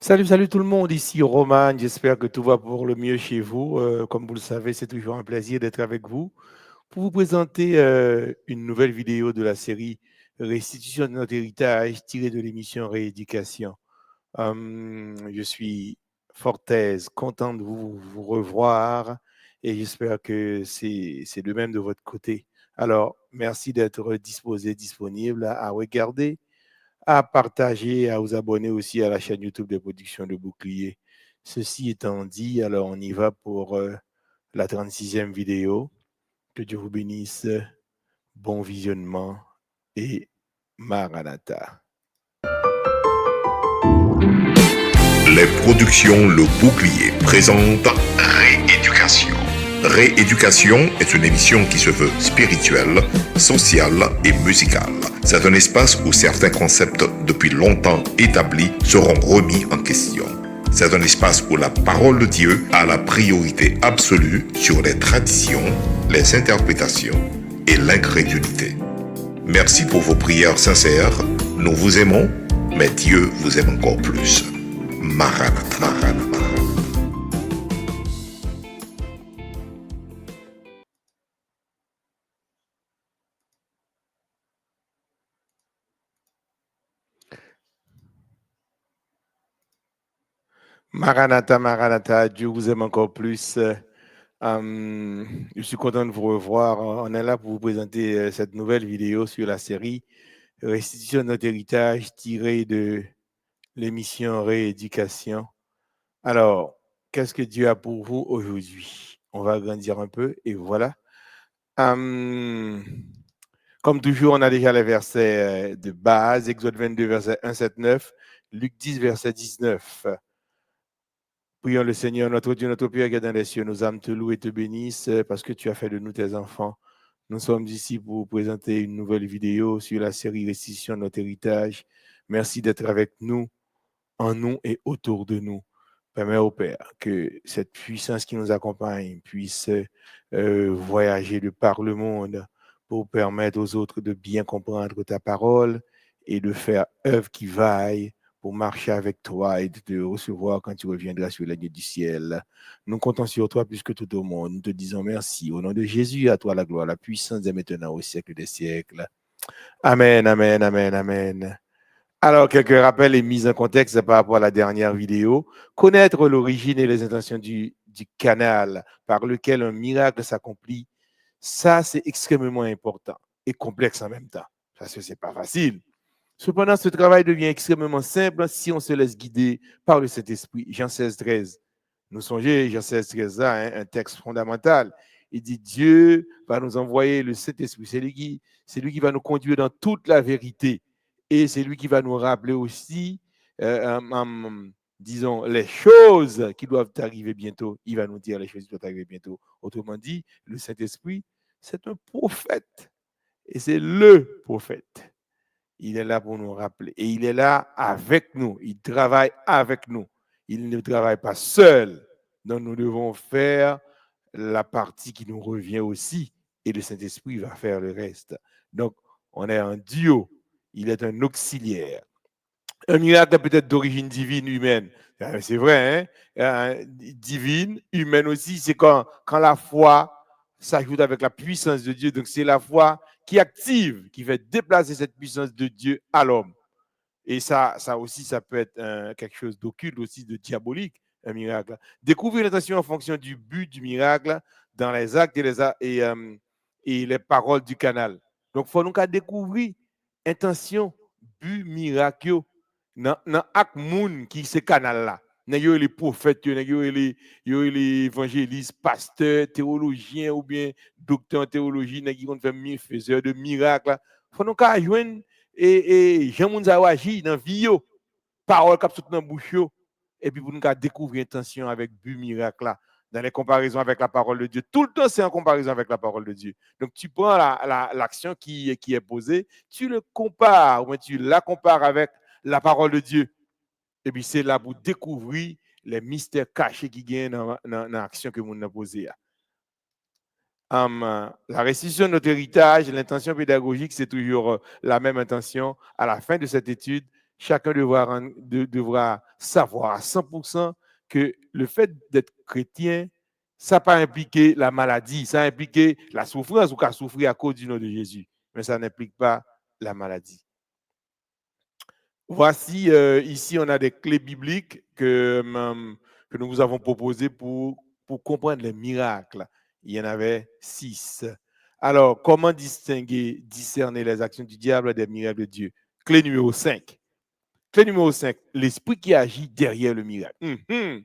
Salut, salut tout le monde, ici Roman, j'espère que tout va pour le mieux chez vous. Comme vous le savez, c'est toujours un plaisir d'être avec vous pour vous présenter une nouvelle vidéo de la série Restitution de notre héritage tirée de l'émission Rééducation. Je suis fort aise, content de vous revoir et j'espère que c'est le même de votre côté. Alors, merci d'être disposé, disponible à regarder, à partager, à vous abonner aussi à la chaîne YouTube des productions de Bouclier. Ceci étant dit, alors on y va pour la 36e vidéo. Que Dieu vous bénisse, bon visionnement et Maranatha. Les productions Le Bouclier présentent Rééducation. Rééducation est une émission qui se veut spirituelle, sociale et musicale. C'est un espace où certains concepts depuis longtemps établis seront remis en question. C'est un espace où la parole de Dieu a la priorité absolue sur les traditions, les interprétations et l'incrédulité. Merci pour vos prières sincères. Nous vous aimons, mais Dieu vous aime encore plus. Maranatha, Maranatha. Maranatha, Maranatha, Dieu vous aime encore plus. Je suis content de vous revoir. On est là pour vous présenter cette nouvelle vidéo sur la série Restitution de notre héritage tirée de l'émission Rééducation. Alors, qu'est-ce que Dieu a pour vous aujourd'hui? On va agrandir un peu et voilà. Hum, Comme toujours, on a déjà les versets de base, Exode 22, verset 1, 7, 9, Luc 10, verset 19. Prions le Seigneur, notre Dieu, notre Père qui est dans les cieux, nos âmes te louent et te bénissent parce que tu as fait de nous tes enfants. Nous sommes ici pour vous présenter une nouvelle vidéo sur la série Restitution de notre héritage. Merci d'être avec nous, en nous et autour de nous. Permets au Père que cette puissance qui nous accompagne puisse voyager de par le monde pour permettre aux autres de bien comprendre ta parole et de faire œuvre qui vaille pour marcher avec toi et de te recevoir quand tu reviendras sur les lieux du ciel. Nous comptons sur toi plus que tout au monde. Nous te disons merci. Au nom de Jésus, à toi la gloire, la puissance est maintenant au siècle des siècles. Amen, amen, amen, amen. Alors, quelques rappels et mises en contexte par rapport à la dernière vidéo. Connaître l'origine et les intentions du canal par lequel un miracle s'accomplit, ça, c'est extrêmement important et complexe en même temps. Parce que ce n'est pas facile. Cependant, ce travail devient extrêmement simple si on se laisse guider par le Saint-Esprit. Jean 16, 13. Nous songez, Jean 16, 13, là, un texte fondamental. Il dit Dieu va nous envoyer le Saint-Esprit. C'est lui qui va nous conduire dans toute la vérité. Et c'est lui qui va nous rappeler aussi, disons, les choses qui doivent arriver bientôt. Il va nous dire les choses qui doivent arriver bientôt. Autrement dit, le Saint-Esprit, c'est un prophète. Et c'est le prophète. Il est là pour nous rappeler. Et il est là avec nous. Il travaille avec nous. Il ne travaille pas seul. Donc, nous devons faire la partie qui nous revient aussi. Et le Saint-Esprit va faire le reste. Donc, on est un duo. Il est un auxiliaire. Un miracle peut-être d'origine divine, humaine. C'est vrai, hein? Divine, humaine aussi. C'est quand la foi s'ajoute avec la puissance de Dieu. Donc, c'est la foi qui active, qui fait déplacer cette puissance de Dieu à l'homme. Et ça aussi, ça peut être quelque chose d'occulte aussi, de diabolique, un miracle. Découvrir l'intention en fonction du but du miracle dans les actes et les paroles du canal. Donc, il faut nous découvrir intention, but, miracle dans ak moun qui ce canal là. Les prophètes, les évangélistes, pasteurs, théologiens ou bien docteurs en théologie, qui ont fait faiseurs de miracles. Il faut nous joindre et Jean Mounza agi dans la vie, parole qui sont dans la bouche, et puis pour nous découvrir l'intention avec but miracle là, dans les comparaisons avec la parole de Dieu. Tout le temps, c'est en comparaison avec la parole de Dieu. Donc, tu prends l'action qui est posée, tu le compares, ou tu la compares avec la parole de Dieu. Et puis, c'est là pour découvrir les mystères cachés qui gagnent dans l'action que nous avons posée. La restitution de notre héritage, l'intention pédagogique, c'est toujours la même intention. À la fin de cette étude, chacun devra savoir à 100% que le fait d'être chrétien, ça n'a pas impliqué la maladie, ça a impliqué la souffrance ou qu'à souffrir à cause du nom de Jésus, mais ça n'implique pas la maladie. Voici, ici, on a des clés bibliques que nous vous avons proposées pour comprendre les miracles. Il y en avait 6. Alors, comment discerner les actions du diable des miracles de Dieu? Clé numéro 5. Clé numéro 5, l'esprit qui agit derrière le miracle. Il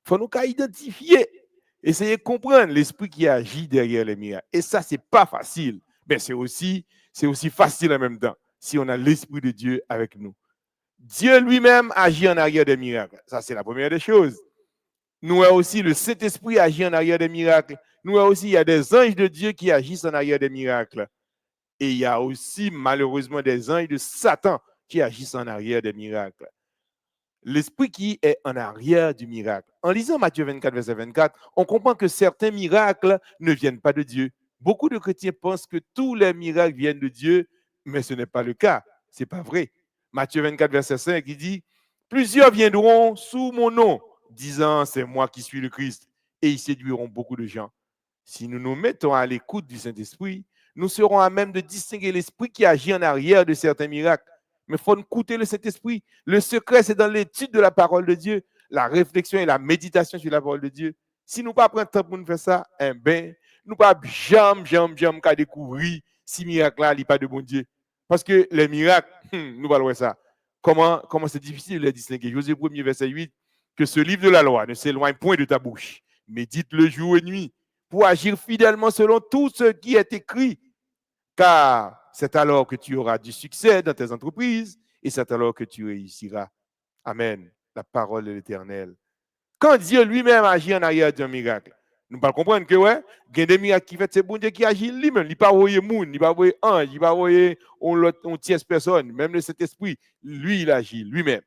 faut nous identifier, essayer de comprendre l'esprit qui agit derrière les miracles. Et ça, ce n'est pas facile, mais c'est aussi facile en même temps, si on a l'esprit de Dieu avec nous. Dieu lui-même agit en arrière des miracles. Ça, c'est la première des choses. Nous avons aussi le Saint-Esprit agit en arrière des miracles. Nous avons aussi, il y a des anges de Dieu qui agissent en arrière des miracles. Et il y a aussi, malheureusement, des anges de Satan qui agissent en arrière des miracles. L'esprit qui est en arrière du miracle. En lisant Matthieu 24, verset 24, on comprend que certains miracles ne viennent pas de Dieu. Beaucoup de chrétiens pensent que tous les miracles viennent de Dieu, mais ce n'est pas le cas. Ce n'est pas vrai. Matthieu 24, verset 5, il dit « Plusieurs viendront sous mon nom, disant « C'est moi qui suis le Christ », et ils séduiront beaucoup de gens. Si nous nous mettons à l'écoute du Saint-Esprit, nous serons à même de distinguer l'esprit qui agit en arrière de certains miracles. Mais il faut écouter le Saint-Esprit. Le secret, c'est dans l'étude de la parole de Dieu, la réflexion et la méditation sur la parole de Dieu. Si nous ne prenons pas temps pour nous faire ça, nous ne pouvons jamais qu'à découvrir si miracle là n'est pas de bon Dieu. Parce que les miracles, nous allons voir ça. Comment c'est difficile de les distinguer. Josué 1er, verset 8, que ce livre de la loi ne s'éloigne point de ta bouche. Médite le jour et nuit pour agir fidèlement selon tout ce qui est écrit. Car c'est alors que tu auras du succès dans tes entreprises et c'est alors que tu réussiras. Amen. La parole de l'Éternel. Quand Dieu lui-même agit en arrière d'un miracle, nous ne comprendre que ouais, il y a des miracles qui fait, c'est bon Dieu qui agit lui-même. Il n'est pas envoyé monde, il n'est pas envoyé ange, il n'est pas envoyé on tierce personne, même le Saint-Esprit, lui, il agit lui-même.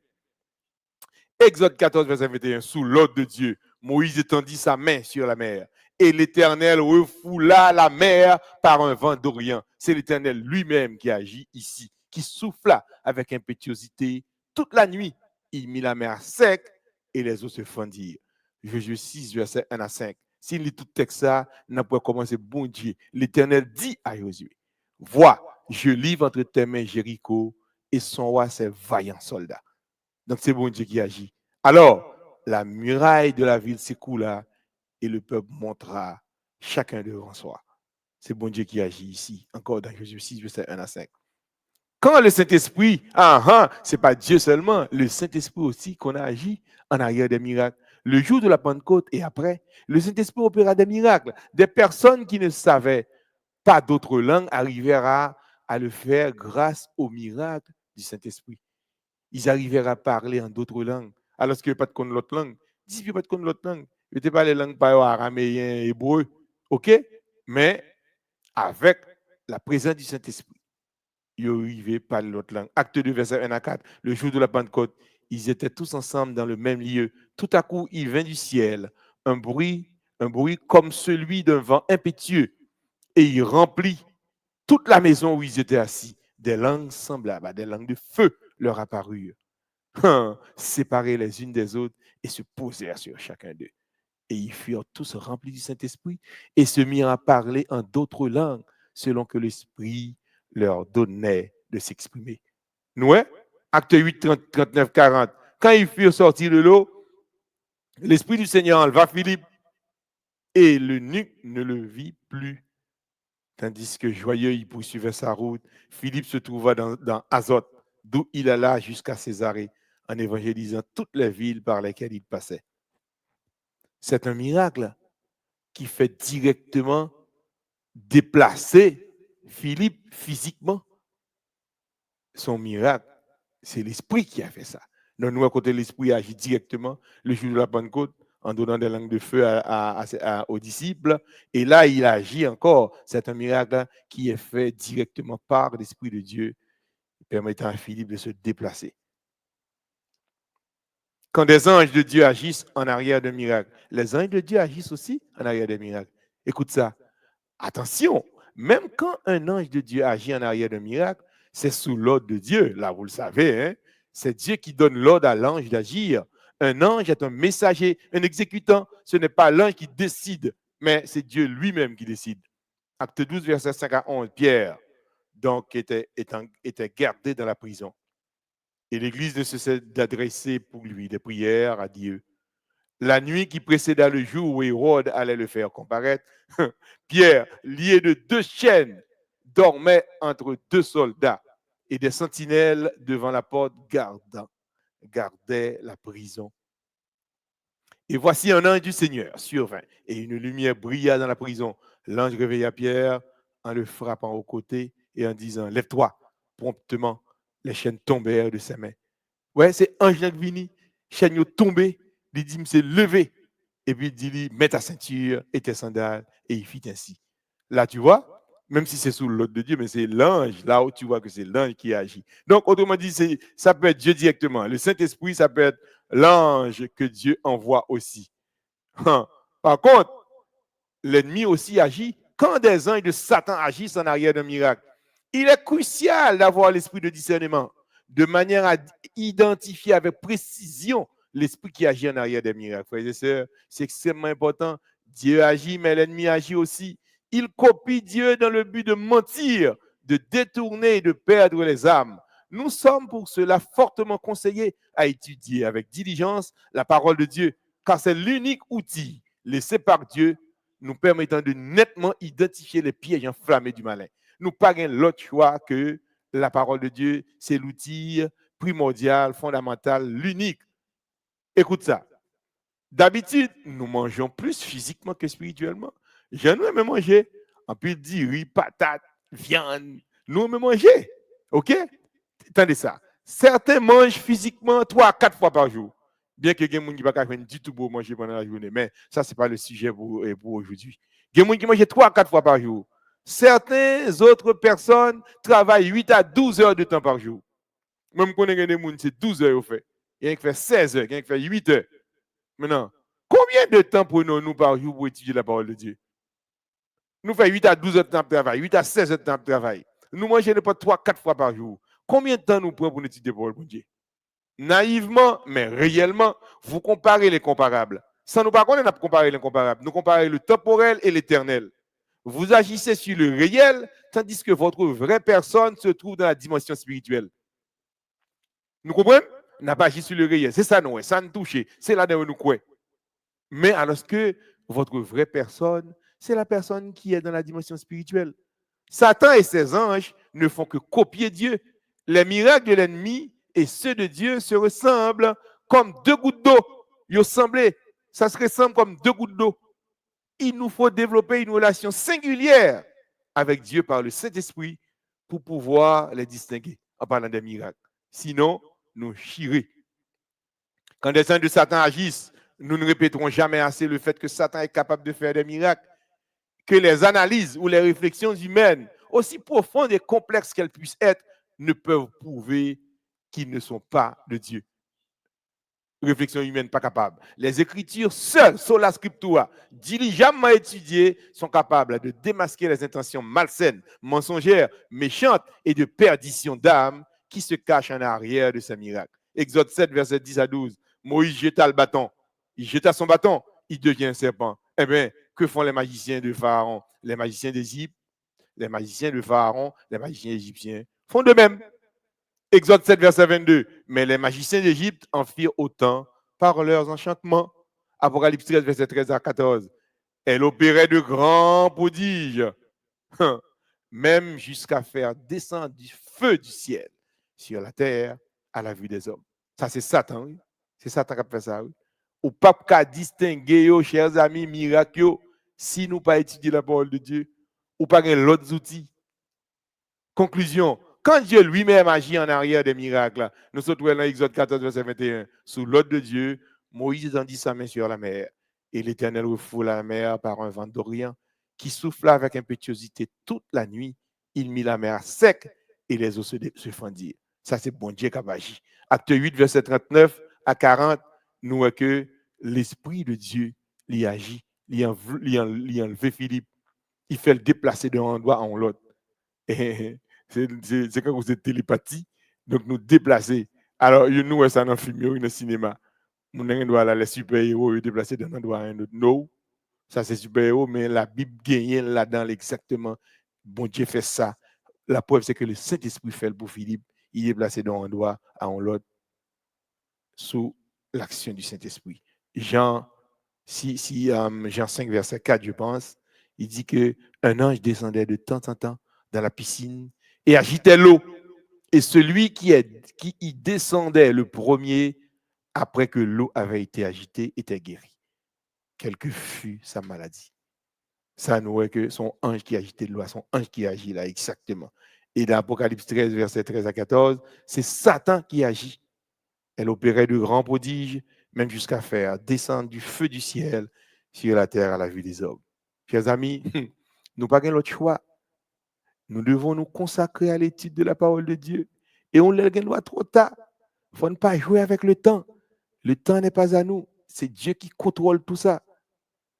Exode 14, verset 21, sous l'ordre de Dieu, Moïse étendit sa main sur la mer et l'Éternel refoula la mer par un vent d'Orient. C'est l'Éternel lui-même qui agit ici, qui souffla avec impétuosité toute la nuit. Il mit la mer sec et les eaux se fendirent. Josué 6, verset 1 à 5. S'il lit tout le texte, ça, n'a pas commencé, bon Dieu. L'Éternel dit à Josué, vois, je livre entre tes mains Jéricho et son roi ses vaillants soldats. Donc, c'est bon Dieu qui agit. Alors, la muraille de la ville s'écoula et le peuple montera chacun devant soi. C'est bon Dieu qui agit ici, encore dans Josué 6, verset 1 à 5. Quand le Saint-Esprit, ce n'est pas Dieu seulement, le Saint-Esprit aussi qu'on a agi en arrière des miracles. Le jour de la Pentecôte et après, le Saint-Esprit opéra des miracles. Des personnes qui ne savaient pas d'autres langues arrivèrent à le faire grâce au miracle du Saint-Esprit. Ils arrivèrent à parler en d'autres langues, alors qu'ils n'avaient pas de connaître l'autre langue. Dis qu'ils n'avaient pas de connaître l'autre langue. Ils n'étaient pas les langues araméen, hébreu, ok? Mais avec la présence du Saint-Esprit, ils arrivaient à parler l'autre langue. Acte 2, verset 1 à 4, le jour de la Pentecôte, ils étaient tous ensemble dans le même lieu. Tout à coup, il vint du ciel un bruit comme celui d'un vent impétueux, et il remplit toute la maison où ils étaient assis. Des langues semblables, des langues de feu leur apparurent, séparées les unes des autres, et se posèrent sur chacun d'eux. Et ils furent tous remplis du Saint-Esprit et se mirent à parler en d'autres langues, selon que l'Esprit leur donnait de s'exprimer. Nous, Acte 8, 30, 39, 40. Quand ils furent sortis de l'eau, l'Esprit du Seigneur enleva Philippe et l'eunuque ne le vit plus. Tandis que joyeux, il poursuivait sa route, Philippe se trouva dans Azote, d'où il alla jusqu'à Césarée, en évangélisant toutes les villes par lesquelles il passait. C'est un miracle qui fait directement déplacer Philippe physiquement. Son miracle, c'est l'Esprit qui a fait ça. Donc, nous, à côté de l'Esprit, agit directement le jour de la Pentecôte en donnant des langues de feu aux disciples. Et là, il agit encore. C'est un miracle qui est fait directement par l'Esprit de Dieu, permettant à Philippe de se déplacer. Quand des anges de Dieu agissent en arrière d'un miracle, les anges de Dieu agissent aussi en arrière des miracles. Écoute ça. Attention, même quand un ange de Dieu agit en arrière d'un miracle, c'est sous l'ordre de Dieu. Là, vous le savez, hein? C'est Dieu qui donne l'ordre à l'ange d'agir. Un ange est un messager, un exécutant. Ce n'est pas l'ange qui décide, mais c'est Dieu lui-même qui décide. Acte 12, verset 5 à 11, Pierre donc était gardé dans la prison. Et l'Église ne cessait d'adresser pour lui des prières à Dieu. La nuit qui précéda le jour où Hérode allait le faire comparaître, Pierre, lié de 2 chaînes, dormait entre 2 soldats et des sentinelles devant la porte gardaient la prison. Et voici un ange du Seigneur survint et une lumière brilla dans la prison. L'ange réveilla Pierre en le frappant au côté et en disant « Lève-toi ». Promptement, les chaînes tombèrent de ses mains. Ouais, c'est ange qui vini, chaîne tombé, il dit c'est levé et puis il dit mets ta ceinture et tes sandales et il fit ainsi. Là tu vois, même si c'est sous l'ordre de Dieu, mais c'est l'ange là où tu vois que c'est l'ange qui agit. Donc autrement dit, ça peut être Dieu directement. Le Saint-Esprit, ça peut être l'ange que Dieu envoie aussi. Par contre, l'ennemi aussi agit. Quand des anges de Satan agissent en arrière d'un miracle, il est crucial d'avoir l'esprit de discernement, de manière à identifier avec précision l'esprit qui agit en arrière des miracles. Frères et sœurs, c'est extrêmement important. Dieu agit, mais l'ennemi agit aussi. Il copie Dieu dans le but de mentir, de détourner et de perdre les âmes. Nous sommes pour cela fortement conseillés à étudier avec diligence la parole de Dieu, car c'est l'unique outil laissé par Dieu nous permettant de nettement identifier les pièges enflammés du malin. Nous pas l'autre choix que la parole de Dieu, c'est l'outil primordial, fondamental, l'unique. Écoute ça. D'habitude, nous mangeons plus physiquement que spirituellement. J'aime même manger. En plus, riz, patates, viande. Nous aimons manger. OK? Attendez ça. Certains mangent physiquement 3 à 4 fois par jour. Bien que les gens ne pas du tout pour manger pendant la journée. Mais ça, ce n'est pas le sujet pour aujourd'hui. Il y a des gens qui mangent 3 à 4 fois par jour. Certaines autres personnes travaillent 8 à 12 heures de temps par jour. Même quand on a des gens, c'est 12 heures au fait. Il y a qui fait 16 heures, il y a qui fait 8 heures. Maintenant, combien de temps prenons-nous par jour pour étudier la parole de Dieu? Nous faisons 8 à 12 heures de temps de travail, 8 à 16 heures de temps de travail. Nous mangeons pas 3 à 4 fois par jour. Combien de temps nous prenons pour étudier la parole de Dieu? Naïvement, mais réellement, vous comparez les comparables. Sans nous, par contre, on a comparé les comparables. Nous comparons le temporel et l'éternel. Vous agissez sur le réel, tandis que votre vraie personne se trouve dans la dimension spirituelle. Nous comprenons? On n'a pas agi sur le réel. C'est ça, nous, ça nous touche. C'est là où nous croyons. Mais alors que votre vraie personne, c'est la personne qui est dans la dimension spirituelle. Satan et ses anges ne font que copier Dieu. Les miracles de l'ennemi et ceux de Dieu se ressemblent comme 2 gouttes d'eau. Ça se ressemble comme 2 gouttes d'eau. Il nous faut développer une relation singulière avec Dieu par le Saint-Esprit pour pouvoir les distinguer en parlant des miracles. Sinon, nous chirons. Quand des anges de Satan agissent, nous ne répéterons jamais assez le fait que Satan est capable de faire des miracles, que les analyses ou les réflexions humaines, aussi profondes et complexes qu'elles puissent être, ne peuvent prouver qu'ils ne sont pas de Dieu. Réflexion humaine pas capable. Les Écritures seules, sola scriptura, diligemment étudiées, sont capables de démasquer les intentions malsaines, mensongères, méchantes et de perdition d'âme qui se cachent en arrière de ces miracles. Exode 7, verset 10 à 12. Moïse jeta le bâton. Il jeta son bâton, il devient un serpent. Eh bien, que font les magiciens de Pharaon? Les magiciens d'Égypte, les magiciens de Pharaon, les magiciens égyptiens font de même. Exode 7, verset 22. Mais les magiciens d'Égypte en firent autant par leurs enchantements. Apocalypse 13, verset 13 à 14. Elle opérait de grands prodiges, même jusqu'à faire descendre du feu du ciel sur la terre à la vue des hommes. Ça, c'est Satan. Oui? C'est Satan qui a fait ça. Oui? Ou pas qu'à distinguer, chers amis, miracles, si nous pas étudier la parole de Dieu, ou pas l'autre outils. Conclusion. Quand Dieu lui-même agit en arrière des miracles, nous sommes dans Exode 14, verset 21. Sous l'ordre de Dieu, Moïse étendit sa main sur la mer, et l'Éternel refoula la mer par un vent d'Orient qui souffla avec impétuosité toute la nuit. Il mit la mer à sec et les eaux se fendirent. Ça, c'est bon Dieu qui a agi. Acte 8, verset 39 à 40, nous voyons que l'Esprit de Dieu l'y agit, l'y enlevé Philippe. Il fait le déplacer d'un endroit à l'autre. C'est quand vous êtes télépathie, donc nous déplacer Alors, nous, ça dans le film, dans le cinéma. Mon doit aller les super-héros ils déplacer d'un endroit à un autre. Non, ça c'est super-héros, mais la Bible gagne là-dedans exactement. Bon Dieu fait ça. La preuve, c'est que le Saint-Esprit fait pour Philippe. Il est placé d'un endroit à un autre sous l'action du Saint-Esprit. Jean, Jean 5, verset 4, je pense, il dit qu'un ange descendait de temps en temps dans la piscine et agitait l'eau. Et celui qui y descendait le premier, après que l'eau avait été agitée, était guéri. Quelle que fût sa maladie. Ça nous voit que son ange qui agitait l'eau, son ange qui agit là, exactement. Et dans Apocalypse 13, verset 13 à 14, c'est Satan qui agit. Elle opérait de grands prodiges, même jusqu'à faire descendre du feu du ciel sur la terre à la vue des hommes. Chers amis, nous n'avons pas l'autre choix. Nous devons nous consacrer à l'étude de la parole de Dieu. Et on le gagne trop tard. Il ne faut pas jouer avec le temps. Le temps n'est pas à nous. C'est Dieu qui contrôle tout ça.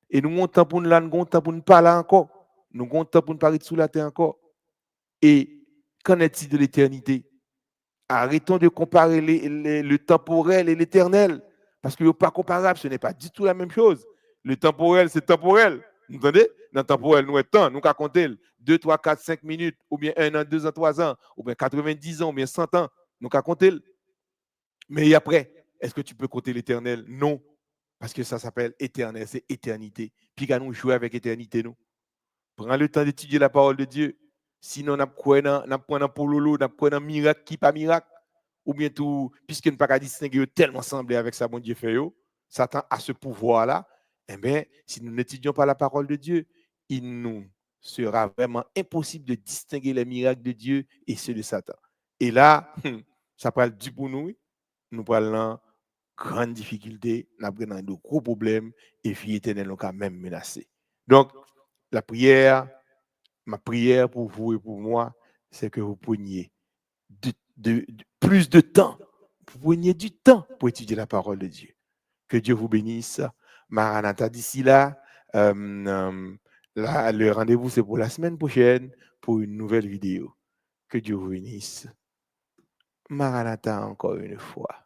Et nous avons temps pour nous là, nous avons temps pour nous parler encore. Nous avons temps pour nous parler sous la terre encore. Et qu'en est-il de l'éternité? Arrêtons de comparer le temporel et l'éternel. Parce que ce n'est pas comparable, ce n'est pas du tout la même chose. Le temporel, c'est temporel. Vous entendez? Dans le temporel, nous avons temps, nous avons compter 2, 3, 4, 5 minutes, ou bien 1 an, 2 ans, 3 ans, ou bien 90 ans, ou bien 100 ans. Nous avons compter. Mais après, est-ce que tu peux compter l'éternel? Non. Parce que ça s'appelle éternel, c'est éternité. Puis quand nous jouons avec éternité, nous. Prends le temps d'étudier la parole de Dieu. Sinon, on a quoi dans pololo, on a quoi dans miracle qui pas miracle. Ou bien tout, puisque nous ne pouvons pas distinguer tellement semblé avec ça, bon Dieu fait, Satan a ce pouvoir-là. Eh bien, si nous n'étudions pas la parole de Dieu, il nous sera vraiment impossible de distinguer les miracles de Dieu et ceux de Satan. Et là, ça parle du pour nous. Nous parlons grande difficulté, nous avons de gros problèmes et vie éternelle nous quand même menacée. Donc, la prière, ma prière pour vous et pour moi, c'est que vous preniez plus de temps. Vous preniez du temps pour étudier la parole de Dieu. Que Dieu vous bénisse. Maranatha, d'ici là, le rendez-vous, c'est pour la semaine prochaine pour une nouvelle vidéo. Que Dieu vous bénisse. Maranatha encore une fois.